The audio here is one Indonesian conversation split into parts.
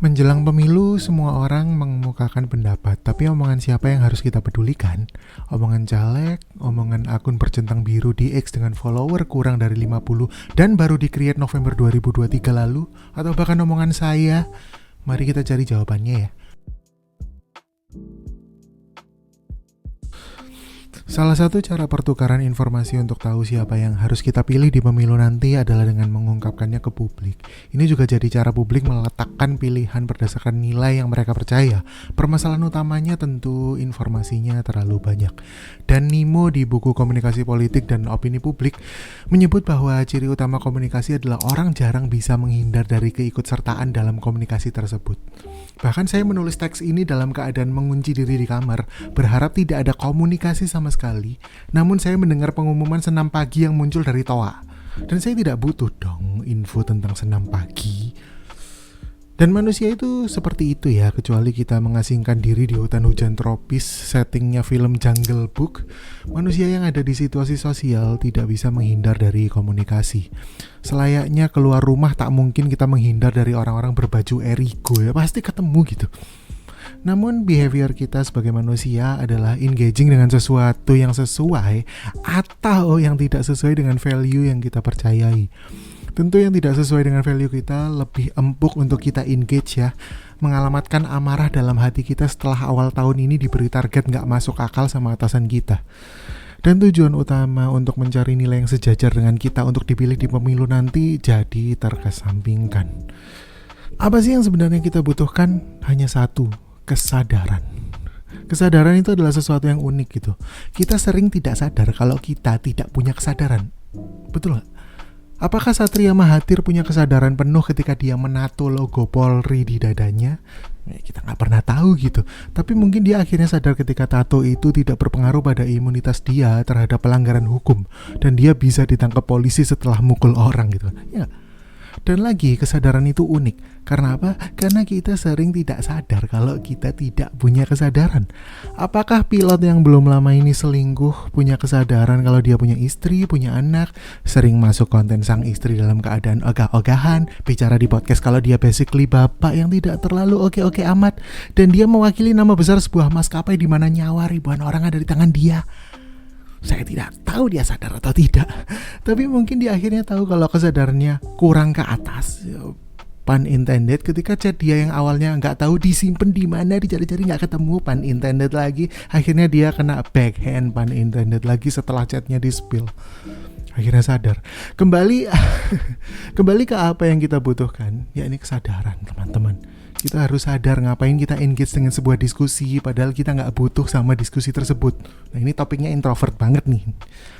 Menjelang pemilu, semua orang mengemukakan pendapat, tapi omongan siapa yang harus kita pedulikan? Omongan caleg, omongan akun bercentang biru di X dengan follower kurang dari 50 dan baru di-create November 2023 lalu? Atau bahkan omongan saya? Mari kita cari jawabannya ya. Salah satu cara pertukaran informasi untuk tahu siapa yang harus kita pilih di pemilu nanti adalah dengan mengungkapkannya ke publik. Ini juga jadi cara publik meletakkan pilihan berdasarkan nilai yang mereka percaya. Permasalahan utamanya tentu informasinya terlalu banyak. Dan Nimo di buku Komunikasi Politik dan Opini Publik menyebut bahwa ciri utama komunikasi adalah orang jarang bisa menghindar dari keikutsertaan dalam komunikasi tersebut. Bahkan saya menulis teks ini dalam keadaan mengunci diri di kamar, berharap tidak ada komunikasi sama sekali. Namun saya mendengar pengumuman senam pagi yang muncul dari Toa. Dan saya tidak butuh dong info tentang senam pagi. Dan manusia itu seperti itu ya, kecuali kita mengasingkan diri di hutan hujan tropis, settingnya film Jungle Book. Manusia yang ada di situasi sosial tidak bisa menghindar dari komunikasi. Selayaknya keluar rumah tak mungkin kita menghindar dari orang-orang berbaju erigo ya, pasti ketemu gitu. Namun behavior kita sebagai manusia adalah engaging dengan sesuatu yang sesuai atau yang tidak sesuai dengan value yang kita percayai. Tentu yang tidak sesuai dengan value kita lebih empuk untuk kita engage ya. Mengalamatkan amarah dalam hati kita setelah awal tahun ini diberi target gak masuk akal sama atasan kita. Dan tujuan utama untuk mencari nilai yang sejajar dengan kita untuk dipilih di pemilu nanti jadi terkesampingkan. Apa sih yang sebenarnya kita butuhkan? Hanya satu, kesadaran. Kesadaran itu adalah sesuatu yang unik gitu. Kita sering tidak sadar kalau kita tidak punya kesadaran. Betul gak? Apakah Satria Mahathir punya kesadaran penuh ketika dia menato logo Polri di dadanya? Kita gak pernah tahu gitu. Tapi mungkin dia akhirnya sadar ketika tato itu tidak berpengaruh pada imunitas dia terhadap pelanggaran hukum. Dan dia bisa ditangkap polisi setelah mukul orang gitu. Ya. Dan lagi kesadaran itu unik. Karena apa? Karena kita sering tidak sadar kalau kita tidak punya kesadaran. Apakah pilot yang belum lama ini selingkuh punya kesadaran kalau dia punya istri, punya anak, sering masuk konten sang istri dalam keadaan ogah-ogahan, bicara di podcast kalau dia basically bapak yang tidak terlalu oke-oke amat, dan dia mewakili nama besar sebuah maskapai di mana nyawa ribuan orang ada di tangan dia. Saya tidak tahu dia sadar atau tidak. Tapi mungkin dia akhirnya tahu kalau kesadarannya kurang ke atas. Pun intended, ketika chat dia yang awalnya nggak tahu disimpan di mana, dicari-cari nggak ketemu, pun intended lagi. Akhirnya dia kena backhand, pun intended lagi setelah chatnya di spill. Akhirnya sadar. Kembali ke apa yang kita butuhkan, yakni kesadaran, teman-teman. Kita harus sadar ngapain kita engage dengan sebuah diskusi padahal kita gak butuh sama diskusi tersebut. Nah ini topiknya introvert banget nih,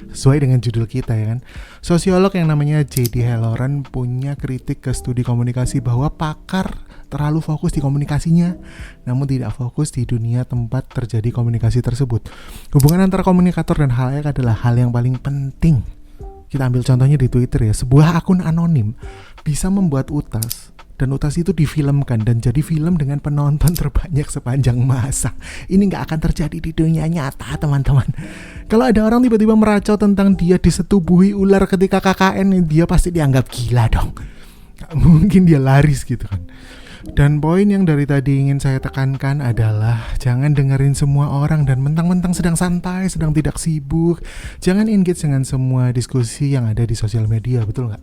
sesuai dengan judul kita ya kan. Sosiolog yang namanya J.D. Halloran punya kritik ke studi komunikasi bahwa pakar terlalu fokus di komunikasinya, namun tidak fokus di dunia tempat terjadi komunikasi tersebut. Hubungan antara komunikator dan khalayak adalah hal yang paling penting. Kita ambil contohnya di Twitter ya, sebuah akun anonim bisa membuat utas. Dan utas itu difilmkan dan jadi film dengan penonton terbanyak sepanjang masa. Ini gak akan terjadi di dunia nyata, teman-teman. Kalau ada orang tiba-tiba meracau tentang dia disetubuhi ular ketika KKN, dia pasti dianggap gila dong. Gak mungkin dia laris gitu kan. Dan poin yang dari tadi ingin saya tekankan adalah jangan dengerin semua orang dan mentang-mentang sedang santai, sedang tidak sibuk. Jangan engage dengan semua diskusi yang ada di sosial media, betul gak?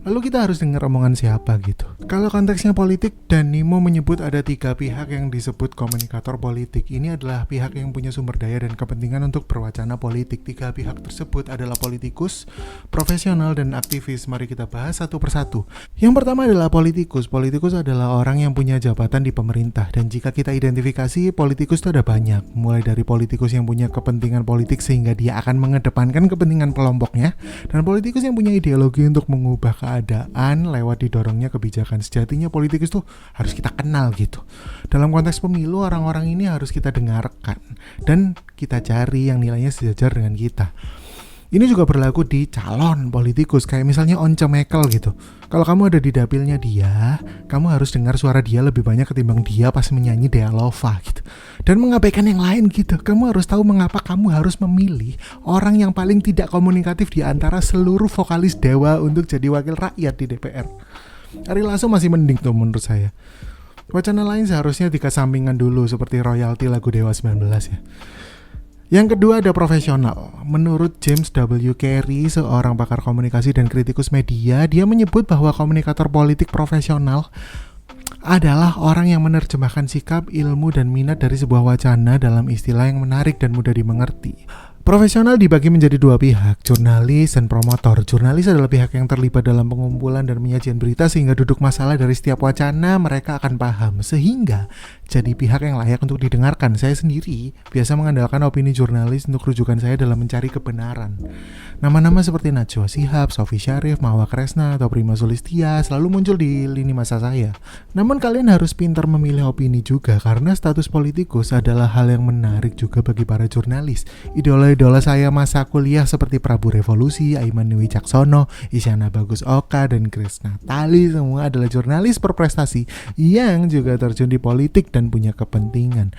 Lalu kita harus dengar omongan siapa gitu. Kalau konteksnya politik, dan Nimo menyebut ada 3 pihak yang disebut komunikator politik. Ini adalah pihak yang punya sumber daya dan kepentingan untuk berwacana politik. 3 pihak tersebut adalah politikus, profesional, dan aktivis. Mari kita bahas satu persatu. Yang pertama adalah politikus. Politikus adalah orang yang punya jabatan di pemerintah. Dan jika kita identifikasi, politikus itu ada banyak. Mulai dari politikus yang punya kepentingan politik sehingga dia akan mengedepankan kepentingan kelompoknya. Dan politikus yang punya ideologi untuk mengubah keadaan lewat didorongnya kebijakan. Sejatinya politikus tuh harus kita kenal gitu. Dalam konteks pemilu, orang-orang ini harus kita dengarkan dan kita cari yang nilainya sejajar dengan kita. Ini juga berlaku di calon politikus, kayak misalnya Once Mekel gitu. Kalau kamu ada di dapilnya dia, kamu harus dengar suara dia lebih banyak ketimbang dia pas menyanyi Dea Lova gitu. Dan mengabaikan yang lain gitu. Kamu harus tahu mengapa kamu harus memilih orang yang paling tidak komunikatif di antara seluruh vokalis Dewa untuk jadi wakil rakyat di DPR. Ari Lasso masih mending tuh menurut saya. Wacana lain seharusnya dikesampingkan dulu seperti royalti lagu Dewa 19 ya. Yang kedua ada profesional. Menurut James W. Carey, seorang pakar komunikasi dan kritikus media, dia menyebut bahwa komunikator politik profesional adalah orang yang menerjemahkan sikap, ilmu, dan minat dari sebuah wacana dalam istilah yang menarik dan mudah dimengerti. Profesional dibagi menjadi dua pihak, jurnalis dan promotor. Jurnalis adalah pihak yang terlibat dalam pengumpulan dan penyajian berita sehingga duduk masalah dari setiap wacana mereka akan paham, sehingga jadi pihak yang layak untuk didengarkan. Saya sendiri biasa mengandalkan opini jurnalis untuk rujukan saya dalam mencari kebenaran. Nama-nama seperti Najwa Shihab, Sofi Syarif, Mahwa Kresna, atau Prima Sulistia selalu muncul di lini masa saya. Namun kalian harus pintar memilih opini juga, karena status politikus adalah hal yang menarik juga bagi para jurnalis. Idola saya masa kuliah seperti Prabu Revolusi, Aiman Dwi Caksono, Isyana Bagus Oka, dan Grace Natali semua adalah jurnalis berprestasi yang juga terjun di politik dan punya kepentingan.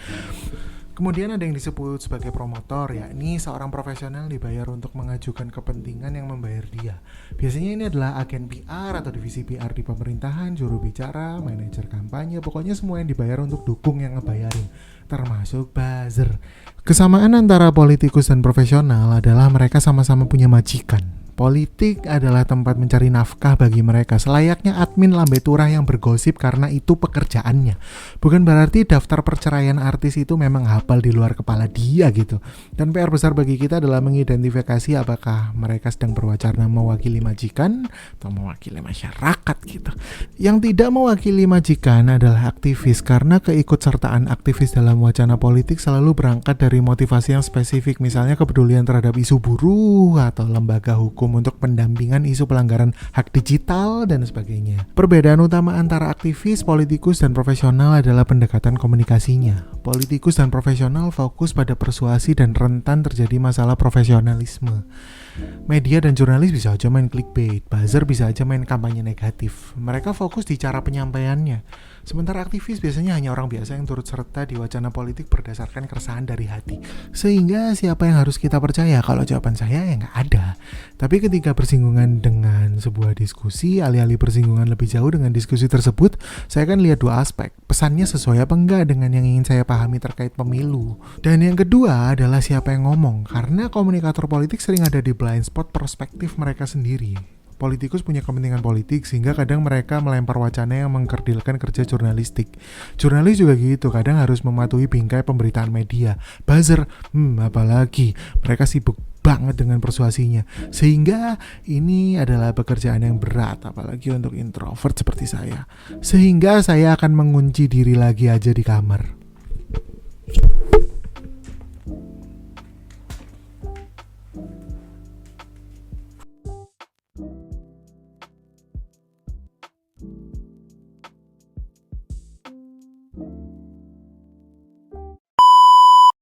Kemudian ada yang disebut sebagai promotor, yakni seorang profesional dibayar untuk mengajukan kepentingan yang membayar dia. Biasanya ini adalah agen PR atau divisi PR di pemerintahan, juru bicara, manajer kampanye, pokoknya semua yang dibayar untuk dukung yang ngebayarin, termasuk buzzer. Kesamaan antara politikus dan profesional adalah mereka sama-sama punya majikan. Politik adalah tempat mencari nafkah bagi mereka, selayaknya admin lambe turah yang bergosip karena itu pekerjaannya. Bukan berarti daftar perceraian artis itu memang hafal di luar kepala dia gitu. Dan PR besar bagi kita adalah mengidentifikasi apakah mereka sedang berwacana mewakili majikan atau mewakili masyarakat gitu. Yang tidak mewakili majikan adalah aktivis, karena keikutsertaan aktivis dalam wacana politik selalu berangkat dari motivasi yang spesifik, misalnya kepedulian terhadap isu buruh atau lembaga hukum untuk pendampingan isu pelanggaran hak digital dan sebagainya. Perbedaan utama antara aktivis, politikus, dan profesional adalah pendekatan komunikasinya. Politikus dan profesional fokus pada persuasi dan rentan terjadi masalah profesionalisme. Media dan jurnalis bisa aja main clickbait, buzzer bisa aja main kampanye negatif. Mereka fokus di cara penyampaiannya. Sementara aktivis biasanya hanya orang biasa yang turut serta di wacana politik berdasarkan keresahan dari hati. Sehingga siapa yang harus kita percaya? Kalau jawaban saya ya nggak ada. Tapi ketika bersinggungan dengan sebuah diskusi, alih-alih bersinggungan lebih jauh dengan diskusi tersebut, saya akan lihat dua aspek. Pesannya sesuai apa enggak dengan yang ingin saya pahami terkait pemilu. Dan yang kedua adalah siapa yang ngomong. Karena komunikator politik sering ada di blind spot perspektif mereka sendiri. Politikus punya kepentingan politik sehingga kadang mereka melempar wacana yang mengkerdilkan kerja jurnalistik. Jurnalis juga gitu, kadang harus mematuhi bingkai pemberitaan media. Buzzer, apalagi mereka sibuk banget dengan persuasinya. Sehingga ini adalah pekerjaan yang berat, apalagi untuk introvert seperti saya. Sehingga saya akan mengunci diri lagi aja di kamar.